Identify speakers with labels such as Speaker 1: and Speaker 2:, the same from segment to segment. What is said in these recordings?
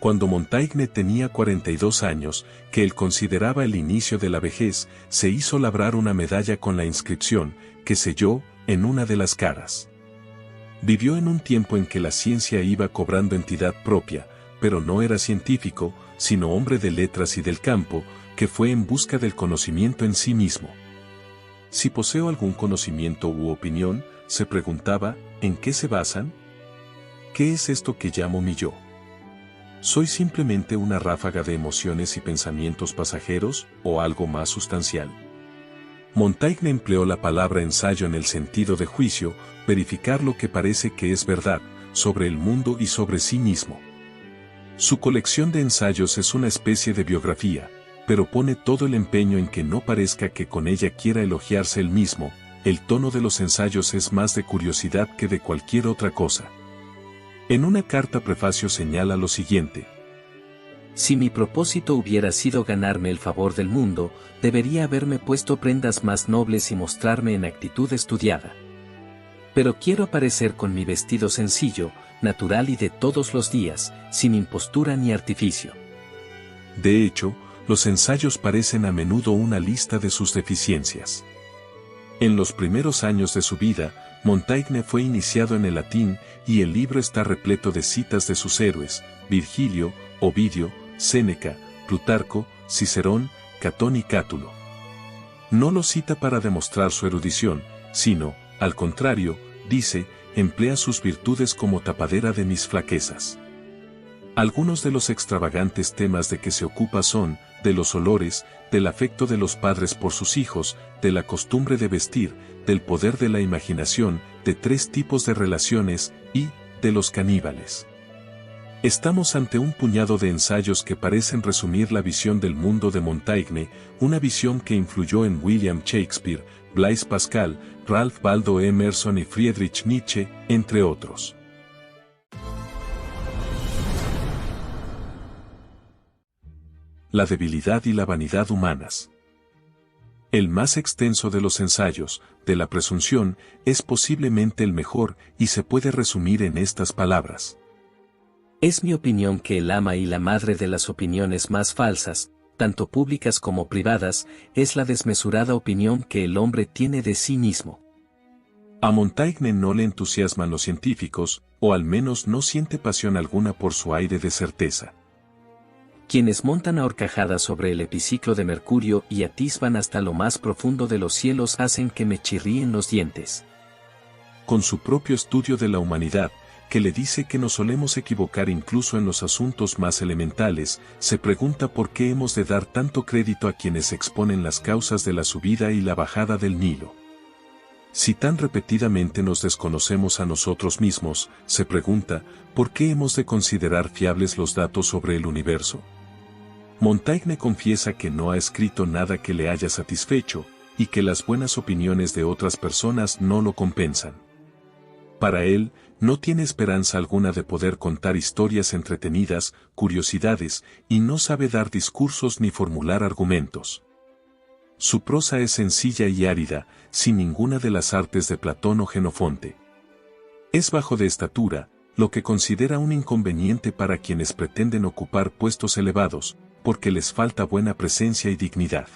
Speaker 1: Cuando Montaigne tenía 42 años, que él consideraba el inicio de la vejez, se hizo labrar una medalla con la inscripción, que selló, en una de las caras. Vivió en un tiempo en que la ciencia iba cobrando entidad propia, pero no era científico, sino hombre de letras y del campo, que fue en busca del conocimiento en sí mismo. Si poseo algún conocimiento u opinión, se preguntaba, ¿en qué se basan? ¿Qué es esto que llamo mi yo? ¿Soy simplemente una ráfaga de emociones y pensamientos pasajeros, o algo más sustancial? Montaigne empleó la palabra ensayo en el sentido de juicio, verificar lo que parece que es verdad, sobre el mundo y sobre sí mismo. Su colección de ensayos es una especie de biografía, pero pone todo el empeño en que no parezca que con ella quiera elogiarse él mismo. El tono de los ensayos es más de curiosidad que de cualquier otra cosa. En una carta prefacio señala lo siguiente:
Speaker 2: si mi propósito hubiera sido ganarme el favor del mundo, debería haberme puesto prendas más nobles y mostrarme en actitud estudiada. Pero quiero aparecer con mi vestido sencillo, natural y de todos los días, sin impostura ni artificio.
Speaker 1: De hecho, los ensayos parecen a menudo una lista de sus deficiencias. En los primeros años de su vida, Montaigne fue iniciado en el latín, y el libro está repleto de citas de sus héroes, Virgilio, Ovidio, Séneca, Plutarco, Cicerón, Catón y Cátulo. No lo cita para demostrar su erudición, sino, al contrario, dice, emplea sus virtudes como tapadera de mis flaquezas. Algunos de los extravagantes temas de que se ocupa son, de los olores, del afecto de los padres por sus hijos, de la costumbre de vestir, del poder de la imaginación, de 3 tipos de relaciones, y, de los caníbales. Estamos ante un puñado de ensayos que parecen resumir la visión del mundo de Montaigne, una visión que influyó en William Shakespeare, Blaise Pascal, Ralph Waldo Emerson y Friedrich Nietzsche, entre otros. La debilidad y la vanidad humanas. El más extenso de los ensayos, de la presunción, es posiblemente el mejor y se puede resumir en estas palabras.
Speaker 2: Es mi opinión que el ama y la madre de las opiniones más falsas, tanto públicas como privadas, es la desmesurada opinión que el hombre tiene de sí mismo.
Speaker 1: A Montaigne no le entusiasman los científicos, o al menos no siente pasión alguna por su aire de certeza.
Speaker 2: Quienes montan a horcajadas sobre el epiciclo de Mercurio y atisban hasta lo más profundo de los cielos hacen que me chirríen los dientes.
Speaker 1: Con su propio estudio de la humanidad, que le dice que nos solemos equivocar incluso en los asuntos más elementales, se pregunta por qué hemos de dar tanto crédito a quienes exponen las causas de la subida y la bajada del Nilo. Si tan repetidamente nos desconocemos a nosotros mismos, se pregunta, ¿por qué hemos de considerar fiables los datos sobre el universo? Montaigne confiesa que no ha escrito nada que le haya satisfecho, y que las buenas opiniones de otras personas no lo compensan. Para él, no tiene esperanza alguna de poder contar historias entretenidas, curiosidades, y no sabe dar discursos ni formular argumentos. Su prosa es sencilla y árida, sin ninguna de las artes de Platón o Jenofonte. Es bajo de estatura, lo que considera un inconveniente para quienes pretenden ocupar puestos elevados, porque les falta buena presencia y dignidad.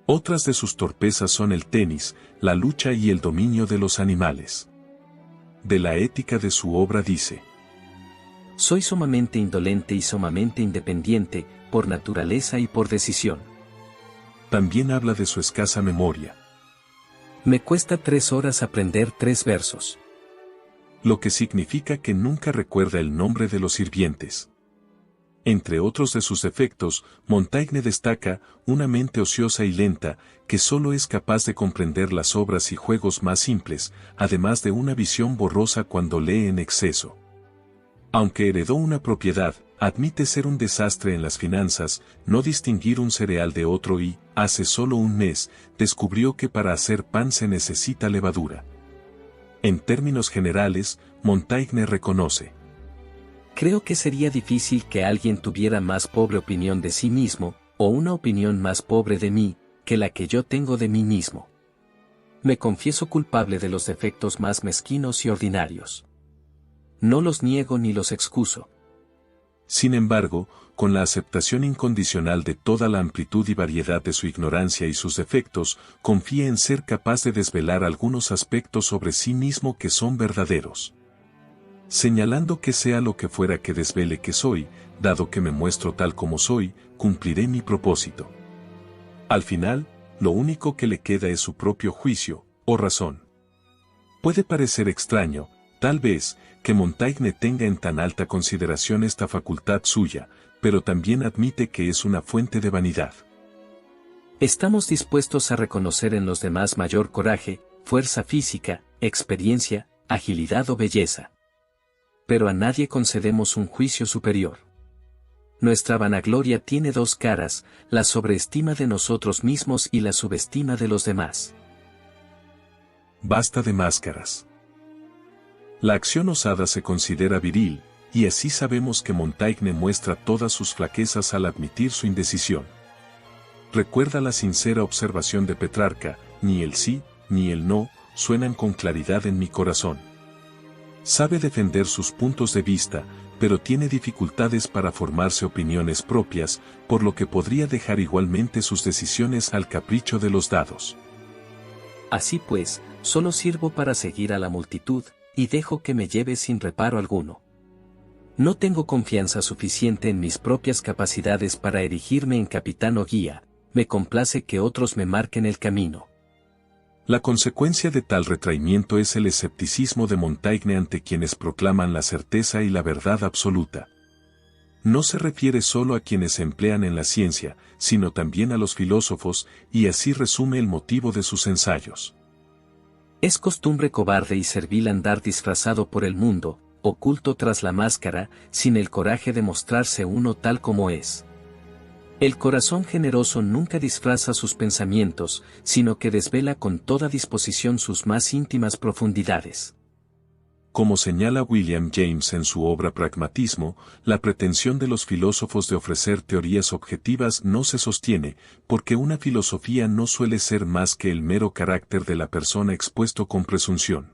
Speaker 1: Otras de sus torpezas son el tenis, la lucha y el dominio de los animales. De la ética de su obra dice:
Speaker 2: soy sumamente indolente y sumamente independiente, por naturaleza y por decisión.
Speaker 1: También habla de su escasa memoria.
Speaker 2: Me cuesta 3 horas aprender 3 versos.
Speaker 1: Lo que significa que nunca recuerda el nombre de los sirvientes. Entre otros de sus defectos, Montaigne destaca una mente ociosa y lenta, que solo es capaz de comprender las obras y juegos más simples, además de una visión borrosa cuando lee en exceso. Aunque heredó una propiedad, admite ser un desastre en las finanzas, no distinguir un cereal de otro y, hace solo un mes, descubrió que para hacer pan se necesita levadura. En términos generales, Montaigne reconoce:
Speaker 2: creo que sería difícil que alguien tuviera más pobre opinión de sí mismo, o una opinión más pobre de mí, que la que yo tengo de mí mismo. Me confieso culpable de los defectos más mezquinos y ordinarios. No los niego ni los excuso.
Speaker 1: Sin embargo, con la aceptación incondicional de toda la amplitud y variedad de su ignorancia y sus defectos, confía en ser capaz de desvelar algunos aspectos sobre sí mismo que son verdaderos. Señalando que sea lo que fuera que desvele que soy, dado que me muestro tal como soy, cumpliré mi propósito. Al final, lo único que le queda es su propio juicio, o razón. Puede parecer extraño, tal vez, que Montaigne tenga en tan alta consideración esta facultad suya, pero también admite que es una fuente de vanidad.
Speaker 2: Estamos dispuestos a reconocer en los demás mayor coraje, fuerza física, experiencia, agilidad o belleza. Pero a nadie concedemos un juicio superior. Nuestra vanagloria tiene dos caras, la sobreestima de nosotros mismos y la subestima de los demás.
Speaker 1: Basta de máscaras. La acción osada se considera viril, y así sabemos que Montaigne muestra todas sus flaquezas al admitir su indecisión. Recuerda la sincera observación de Petrarca: ni el sí, ni el no, suenan con claridad en mi corazón. Sabe defender sus puntos de vista, pero tiene dificultades para formarse opiniones propias, por lo que podría dejar igualmente sus decisiones al capricho de los dados.
Speaker 2: Así pues, solo sirvo para seguir a la multitud, y dejo que me lleve sin reparo alguno. No tengo confianza suficiente en mis propias capacidades para erigirme en capitán o guía, me complace que otros me marquen el camino.
Speaker 1: La consecuencia de tal retraimiento es el escepticismo de Montaigne ante quienes proclaman la certeza y la verdad absoluta. No se refiere solo a quienes se emplean en la ciencia, sino también a los filósofos, y así resume el motivo de sus ensayos.
Speaker 2: Es costumbre cobarde y servil andar disfrazado por el mundo, oculto tras la máscara, sin el coraje de mostrarse uno tal como es. El corazón generoso nunca disfraza sus pensamientos, sino que desvela con toda disposición sus más íntimas profundidades.
Speaker 1: Como señala William James en su obra Pragmatismo, la pretensión de los filósofos de ofrecer teorías objetivas no se sostiene, porque una filosofía no suele ser más que el mero carácter de la persona expuesto con presunción.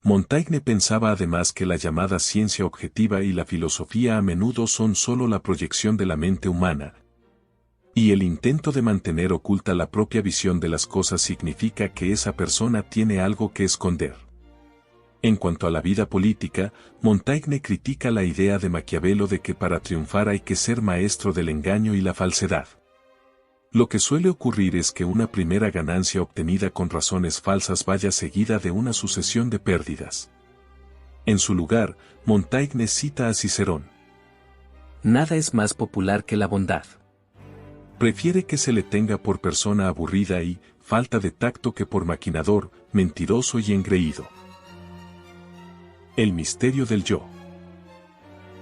Speaker 1: Montaigne pensaba además que la llamada ciencia objetiva y la filosofía a menudo son sólo la proyección de la mente humana, y el intento de mantener oculta la propia visión de las cosas significa que esa persona tiene algo que esconder. En cuanto a la vida política, Montaigne critica la idea de Maquiavelo de que para triunfar hay que ser maestro del engaño y la falsedad. Lo que suele ocurrir es que una primera ganancia obtenida con razones falsas vaya seguida de una sucesión de pérdidas. En su lugar, Montaigne cita a Cicerón.
Speaker 2: Nada es más popular que la bondad.
Speaker 1: Prefiere que se le tenga por persona aburrida y falta de tacto que por maquinador, mentiroso y engreído. El misterio del yo.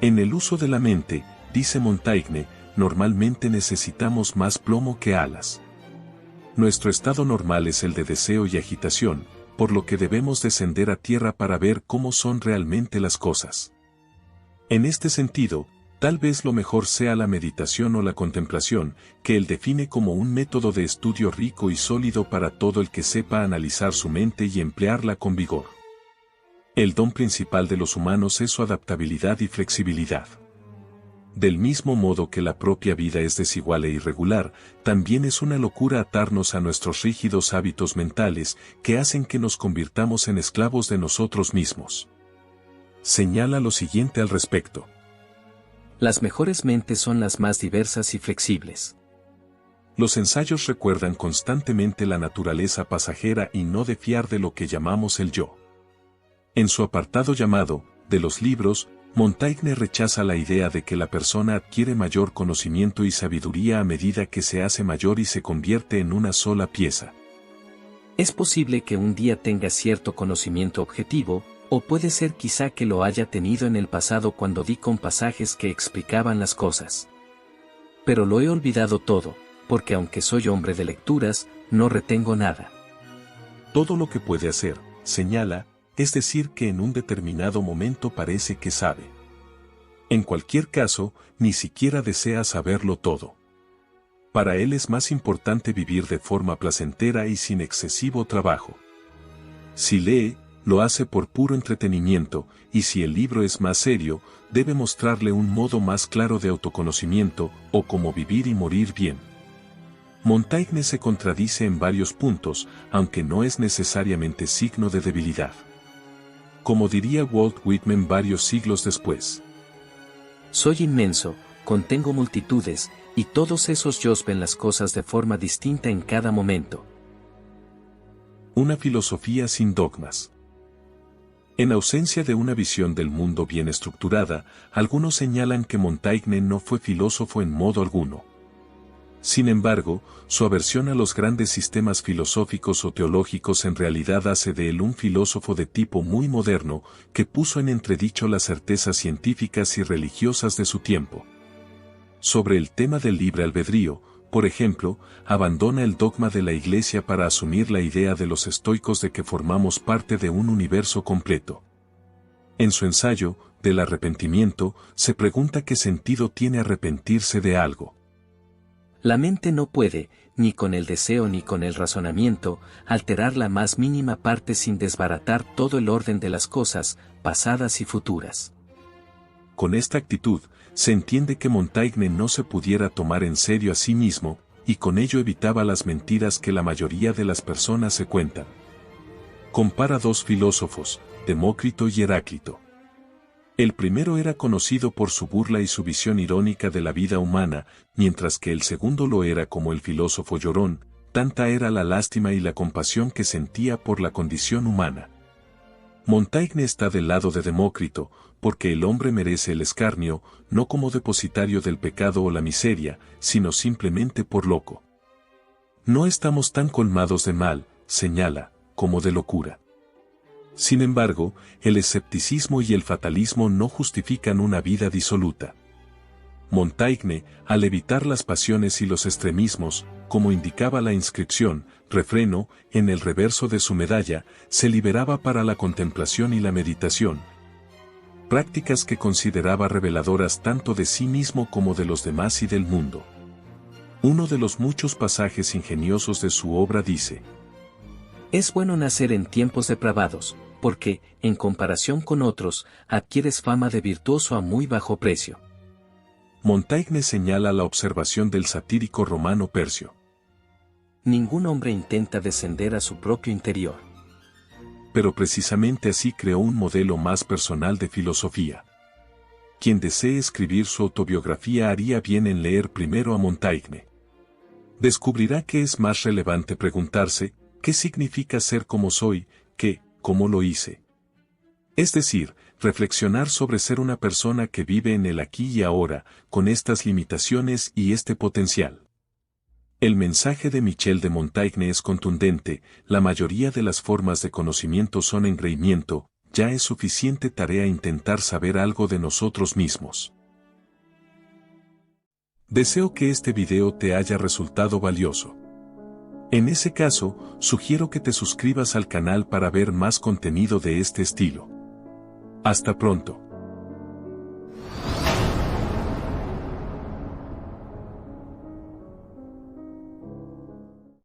Speaker 1: En el uso de la mente, dice Montaigne, normalmente necesitamos más plomo que alas. Nuestro estado normal es el de deseo y agitación, por lo que debemos descender a tierra para ver cómo son realmente las cosas. En este sentido, tal vez lo mejor sea la meditación o la contemplación, que él define como un método de estudio rico y sólido para todo el que sepa analizar su mente y emplearla con vigor. El don principal de los humanos es su adaptabilidad y flexibilidad. Del mismo modo que la propia vida es desigual e irregular, también es una locura atarnos a nuestros rígidos hábitos mentales que hacen que nos convirtamos en esclavos de nosotros mismos. Señala lo siguiente al respecto.
Speaker 2: Las mejores mentes son las más diversas y flexibles.
Speaker 1: Los ensayos recuerdan constantemente la naturaleza pasajera y no de fiar de lo que llamamos el yo. En su apartado llamado, de los libros, Montaigne rechaza la idea de que la persona adquiere mayor conocimiento y sabiduría a medida que se hace mayor y se convierte en una sola pieza.
Speaker 2: Es posible que un día tenga cierto conocimiento objetivo, o puede ser quizá que lo haya tenido en el pasado cuando di con pasajes que explicaban las cosas. Pero lo he olvidado todo, porque aunque soy hombre de lecturas, no retengo nada.
Speaker 1: Todo lo que puede hacer, señala, es decir que en un determinado momento parece que sabe. En cualquier caso, ni siquiera desea saberlo todo. Para él es más importante vivir de forma placentera y sin excesivo trabajo. Si lee, lo hace por puro entretenimiento, y si el libro es más serio, debe mostrarle un modo más claro de autoconocimiento, o cómo vivir y morir bien. Montaigne se contradice en varios puntos, aunque no es necesariamente signo de debilidad. Como diría Walt Whitman varios siglos después.
Speaker 2: Soy inmenso, contengo multitudes, y todos esos yos ven las cosas de forma distinta en cada momento.
Speaker 1: Una filosofía sin dogmas. En ausencia de una visión del mundo bien estructurada, algunos señalan que Montaigne no fue filósofo en modo alguno. Sin embargo, su aversión a los grandes sistemas filosóficos o teológicos en realidad hace de él un filósofo de tipo muy moderno, que puso en entredicho las certezas científicas y religiosas de su tiempo. Sobre el tema del libre albedrío, por ejemplo, abandona el dogma de la Iglesia para asumir la idea de los estoicos de que formamos parte de un universo completo. En su ensayo, del arrepentimiento, se pregunta qué sentido tiene arrepentirse de algo.
Speaker 2: La mente no puede, ni con el deseo ni con el razonamiento, alterar la más mínima parte sin desbaratar todo el orden de las cosas, pasadas y futuras.
Speaker 1: Con esta actitud, se entiende que Montaigne no se pudiera tomar en serio a sí mismo, y con ello evitaba las mentiras que la mayoría de las personas se cuentan. Compara dos filósofos, Demócrito y Heráclito. El primero era conocido por su burla y su visión irónica de la vida humana, mientras que el segundo lo era como el filósofo llorón, tanta era la lástima y la compasión que sentía por la condición humana. Montaigne está del lado de Demócrito, porque el hombre merece el escarnio, no como depositario del pecado o la miseria, sino simplemente por loco. No estamos tan colmados de mal, señala, como de locura. Sin embargo, el escepticismo y el fatalismo no justifican una vida disoluta. Montaigne, al evitar las pasiones y los extremismos, como indicaba la inscripción, refreno, en el reverso de su medalla, se liberaba para la contemplación y la meditación, prácticas que consideraba reveladoras tanto de sí mismo como de los demás y del mundo. Uno de los muchos pasajes ingeniosos de su obra dice:
Speaker 2: Es bueno nacer en tiempos depravados, porque, en comparación con otros, adquieres fama de virtuoso a muy bajo precio.
Speaker 1: Montaigne señala la observación del satírico romano Percio.
Speaker 2: Ningún hombre intenta descender a su propio interior.
Speaker 1: Pero precisamente así creó un modelo más personal de filosofía. Quien desee escribir su autobiografía haría bien en leer primero a Montaigne. Descubrirá que es más relevante preguntarse, ¿qué significa ser como soy, que, cómo lo hice? Es decir, reflexionar sobre ser una persona que vive en el aquí y ahora, con estas limitaciones y este potencial. El mensaje de Michel de Montaigne es contundente: la mayoría de las formas de conocimiento son engreimiento, ya es suficiente tarea intentar saber algo de nosotros mismos. Deseo que este video te haya resultado valioso. En ese caso, sugiero que te suscribas al canal para ver más contenido de este estilo. Hasta pronto.